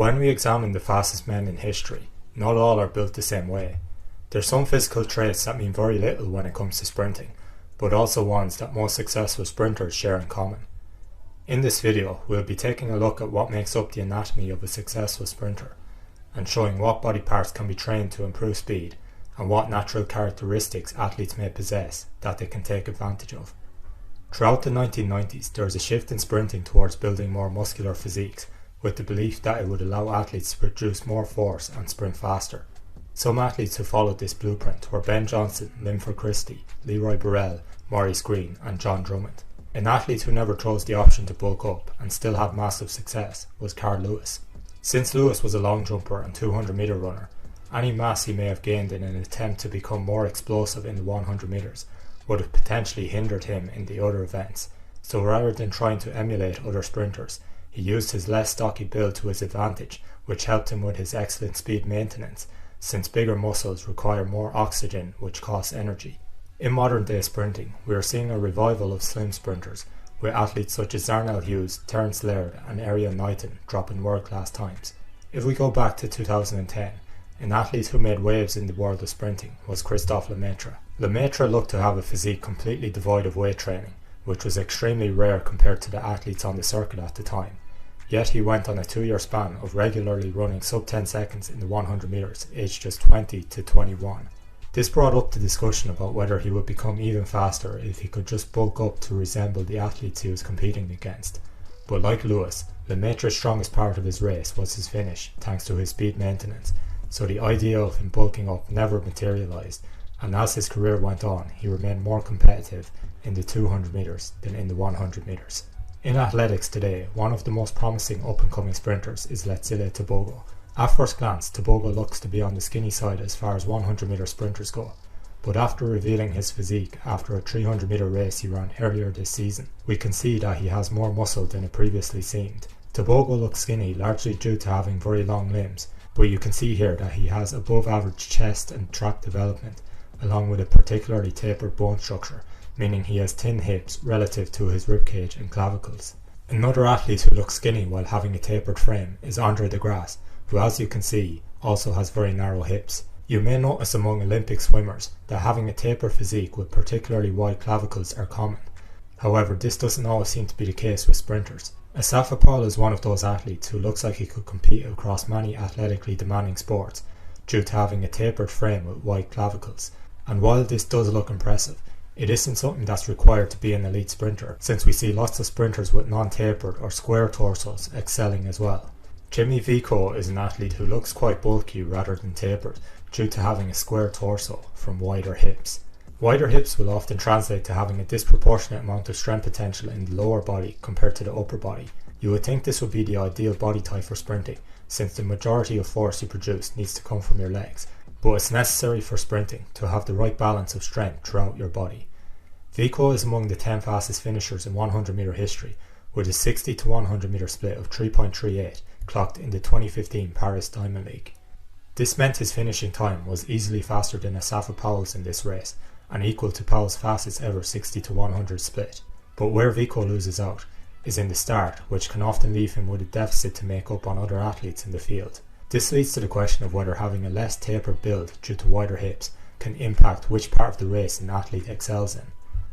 When we examine the fastest men in history, not all are built the same way. There's some physical traits that mean very little when it comes to sprinting, but also ones that most successful sprinters share in common. In this video, we'll be taking a look at what makes up the anatomy of a successful sprinter, and showing what body parts can be trained to improve speed, and what natural characteristics athletes may possess that they can take advantage of. Throughout the 1990s, there was a shift in sprinting towards building more muscular physiques, with the belief that it would allow athletes to produce more force and sprint faster. Some athletes who followed this blueprint were Ben Johnson, Linford Christie, Leroy Burrell, Maurice Greene and John Drummond. An athlete who never chose the option to bulk up and still had massive success was Carl Lewis. Since Lewis was a long jumper and 200 metre runner, any mass he may have gained in an attempt to become more explosive in the 100 metres would have potentially hindered him in the other events, so rather than trying to emulate other sprinters, he used his less stocky build to his advantage, which helped him with his excellent speed maintenance, since bigger muscles require more oxygen, which costs energy. In modern day sprinting, we are seeing a revival of slim sprinters, with athletes such as Zarnell Hughes, Terence Laird and Ariel Knighton dropping world-class times. If we go back to 2010, an athlete who made waves in the world of sprinting was Christophe Lemaitre. Lemaitre looked to have a physique completely devoid of weight training, which was extremely rare compared to the athletes on the circuit at the time. Yet he went on a 2-year span of regularly running sub 10 seconds in the 100 metres, aged just 20 to 21. This brought up the discussion about whether he would become even faster if he could just bulk up to resemble the athletes he was competing against. But like Lewis, Lemaitre's strongest part of his race was his finish, thanks to his speed maintenance, so the idea of him bulking up never materialised, and as his career went on, he remained more competitive in the 200 metres than in the 100 metres. In athletics today, one of the most promising up-and-coming sprinters is Letsile Tebogo. At first glance, Tebogo looks to be on the skinny side as far as 100 metre sprinters go, but after revealing his physique after a 300 metre race he ran earlier this season, we can see that he has more muscle than it previously seemed. Tebogo looks skinny largely due to having very long limbs, but you can see here that he has above average chest and trap development, along with a particularly tapered bone structure, meaning he has thin hips relative to his ribcage and clavicles. Another athlete who looks skinny while having a tapered frame is Andre de Grasse, who, as you can see, also has very narrow hips. You may notice among Olympic swimmers that having a tapered physique with particularly wide clavicles are common. However, this doesn't always seem to be the case with sprinters. Asaf Paul is one of those athletes who looks like he could compete across many athletically demanding sports due to having a tapered frame with wide clavicles. And while this does look impressive, it isn't something that's required to be an elite sprinter, since we see lots of sprinters with non-tapered or square torsos excelling as well. Jimmy Vico is an athlete who looks quite bulky rather than tapered due to having a square torso from wider hips. Wider hips will often translate to having a disproportionate amount of strength potential in the lower body compared to the upper body. You would think this would be the ideal body type for sprinting, since the majority of force you produce needs to come from your legs, but it's necessary for sprinting to have the right balance of strength throughout your body. Vico is among the 10 fastest finishers in 100 metre history, with a 60 to 100 metre split of 3.38 clocked in the 2015 Paris Diamond League. This meant his finishing time was easily faster than Asaf Powell's in this race, and equal to Powell's fastest ever 60 to 100 split. But where Vico loses out is in the start, which can often leave him with a deficit to make up on other athletes in the field. This leads to the question of whether having a less tapered build due to wider hips can impact which part of the race an athlete excels in.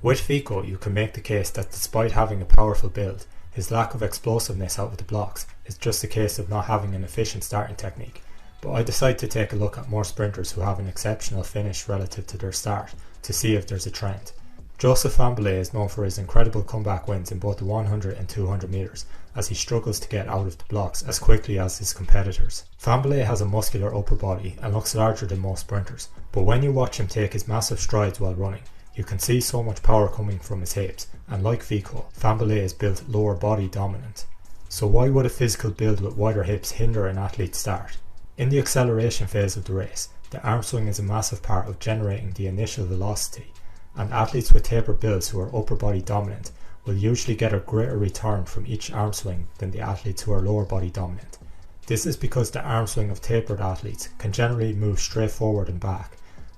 With Vico, you can make the case that despite having a powerful build, his lack of explosiveness out of the blocks is just a case of not having an efficient starting technique. But I decided to take a look at more sprinters who have an exceptional finish relative to their start to see if there's a trend. Joseph Fahnbulleh is known for his incredible comeback wins in both the 100 and 200 metres, as he struggles to get out of the blocks as quickly as his competitors. Fahnbulleh has a muscular upper body and looks larger than most sprinters, but when you watch him take his massive strides while running, you can see so much power coming from his hips, and like Vico, Fahnbulleh is built lower body dominant. So why would a physical build with wider hips hinder an athlete's start? In the acceleration phase of the race, the arm swing is a massive part of generating the initial velocity, and athletes with tapered builds who are upper body dominant will usually get a greater return from each arm swing than the athletes who are lower body dominant. This is because the arm swing of tapered athletes can generally move straight forward and back,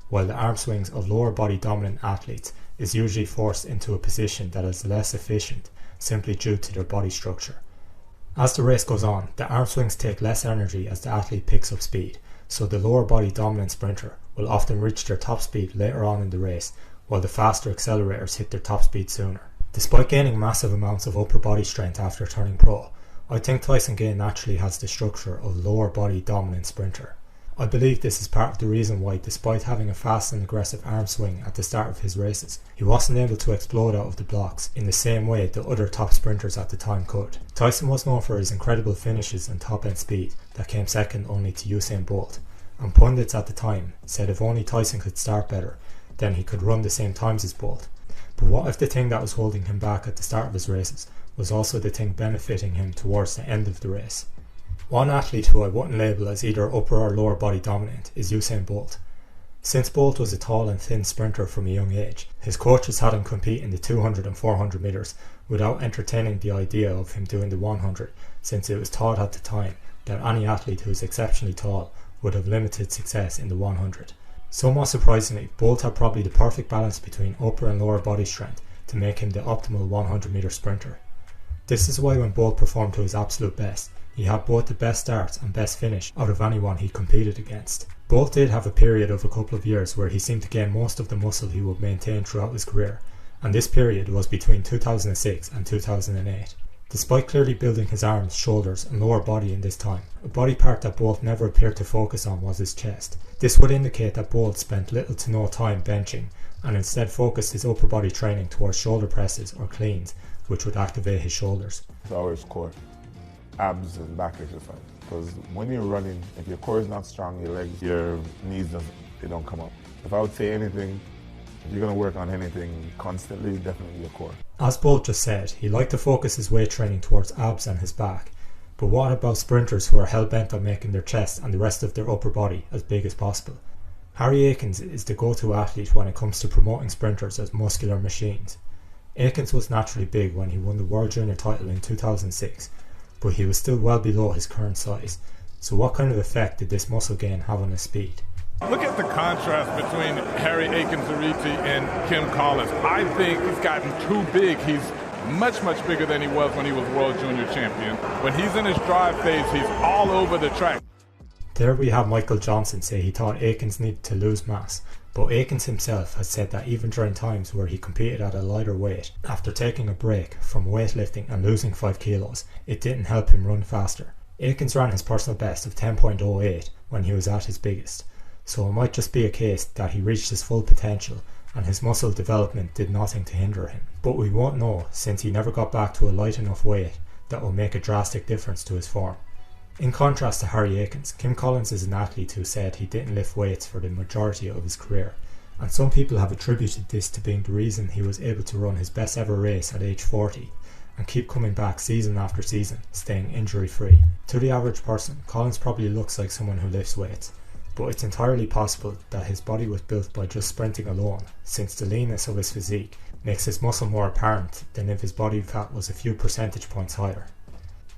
while the arm swings of lower body dominant athletes is usually forced into a position that is less efficient simply due to their body structure. As the race goes on, the arm swings take less energy as the athlete picks up speed, so the lower body dominant sprinter will often reach their top speed later on in the race, while the faster accelerators hit their top speed sooner. Despite gaining massive amounts of upper body strength after turning pro, I think Tyson Gay naturally has the structure of a lower body dominant sprinter. I believe this is part of the reason why, despite having a fast and aggressive arm swing at the start of his races, he wasn't able to explode out of the blocks in the same way the other top sprinters at the time could. Tyson was known for his incredible finishes and top end speed that came second only to Usain Bolt, and pundits at the time said if only Tyson could start better, then he could run the same times as Bolt. But what if the thing that was holding him back at the start of his races was also the thing benefiting him towards the end of the race? One athlete who I wouldn't label as either upper or lower body dominant is Usain Bolt. Since Bolt was a tall and thin sprinter from a young age, his coaches had him compete in the 200 and 400 metres without entertaining the idea of him doing the 100, since it was thought at the time that any athlete who is exceptionally tall would have limited success in the 100. Somewhat surprisingly, Bolt had probably the perfect balance between upper and lower body strength to make him the optimal 100 metre sprinter. This is why when Bolt performed to his absolute best, he had both the best start and best finish out of anyone he competed against. Bolt did have a period of a couple of years where he seemed to gain most of the muscle he would maintain throughout his career, and this period was between 2006 and 2008. Despite clearly building his arms, shoulders and lower body in this time, a body part that Bolt never appeared to focus on was his chest. This would indicate that Bolt spent little to no time benching and instead focused his upper body training towards shoulder presses or cleans, which would activate his shoulders. It's always core, abs and back exercise. Because when you're running, if your core is not strong, your legs, your knees, they don't come up. If I would say anything, if you're going to work on anything constantly, definitely your core. As Bolt just said, he liked to focus his weight training towards abs and his back. But what about sprinters who are hell-bent on making their chest and the rest of their upper body as big as possible? Harry Akins is the go-to athlete when it comes to promoting sprinters as muscular machines. Akins was naturally big when he won the World Junior title in 2006, but he was still well below his current size. So what kind of effect did this muscle gain have on his speed? Look at the contrast between Harry Akins-Ariti and Kim Collins. I think he's gotten too big. He's much, much bigger than he was when he was World Junior champion. When he's in his drive phase, he's all over the track. There we have Michael Johnson say he thought Akins needed to lose mass, but Akins himself has said that even during times where he competed at a lighter weight, after taking a break from weightlifting and losing 5 kilos, it didn't help him run faster. Akins ran his personal best of 10.08 when he was at his biggest, so it might just be a case that he reached his full potential and his muscle development did nothing to hinder him. But we won't know, since he never got back to a light enough weight that will make a drastic difference to his form. In contrast to Harry Akins, Kim Collins is an athlete who said he didn't lift weights for the majority of his career, and some people have attributed this to being the reason he was able to run his best ever race at age 40 and keep coming back season after season, staying injury free. To the average person, Collins probably looks like someone who lifts weights, but it's entirely possible that his body was built by just sprinting alone, since the leanness of his physique makes his muscle more apparent than if his body fat was a few percentage points higher.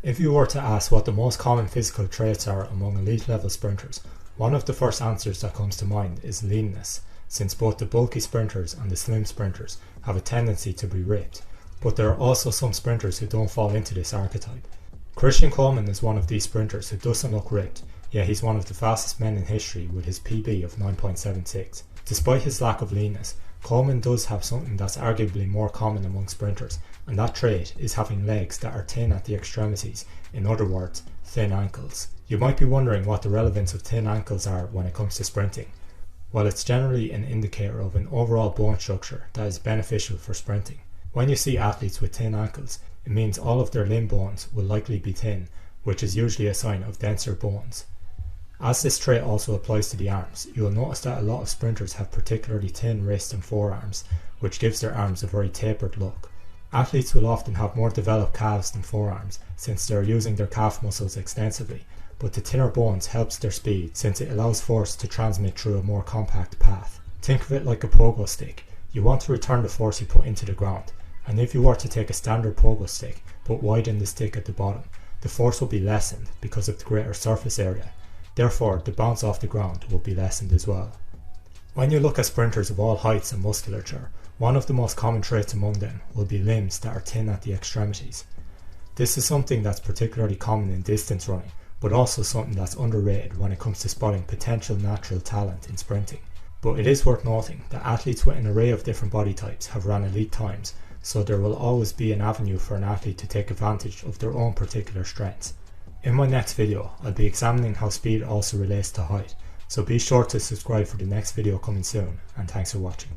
If you were to ask what the most common physical traits are among elite level sprinters, one of the first answers that comes to mind is leanness, since both the bulky sprinters and the slim sprinters have a tendency to be ripped, but there are also some sprinters who don't fall into this archetype. Christian Coleman is one of these sprinters who doesn't look ripped, yet he's one of the fastest men in history with his PB of 9.76. Despite his lack of leanness, Coleman does have something that's arguably more common among sprinters, and that trait is having legs that are thin at the extremities, in other words, thin ankles. You might be wondering what the relevance of thin ankles are when it comes to sprinting. Well, it's generally an indicator of an overall bone structure that is beneficial for sprinting. When you see athletes with thin ankles, it means all of their limb bones will likely be thin, which is usually a sign of denser bones. As this trait also applies to the arms, you will notice that a lot of sprinters have particularly thin wrists and forearms, which gives their arms a very tapered look. Athletes will often have more developed calves than forearms, since they are using their calf muscles extensively, but the thinner bones helps their speed since it allows force to transmit through a more compact path. Think of it like a pogo stick. You want to return the force you put into the ground, and if you were to take a standard pogo stick but widen the stick at the bottom, the force will be lessened because of the greater surface area. Therefore, the bounce off the ground will be lessened as well. When you look at sprinters of all heights and musculature, one of the most common traits among them will be limbs that are thin at the extremities. This is something that's particularly common in distance running, but also something that's underrated when it comes to spotting potential natural talent in sprinting. But it is worth noting that athletes with an array of different body types have ran elite times, so there will always be an avenue for an athlete to take advantage of their own particular strengths. In my next video, I'll be examining how speed also relates to height, so be sure to subscribe for the next video coming soon, and thanks for watching.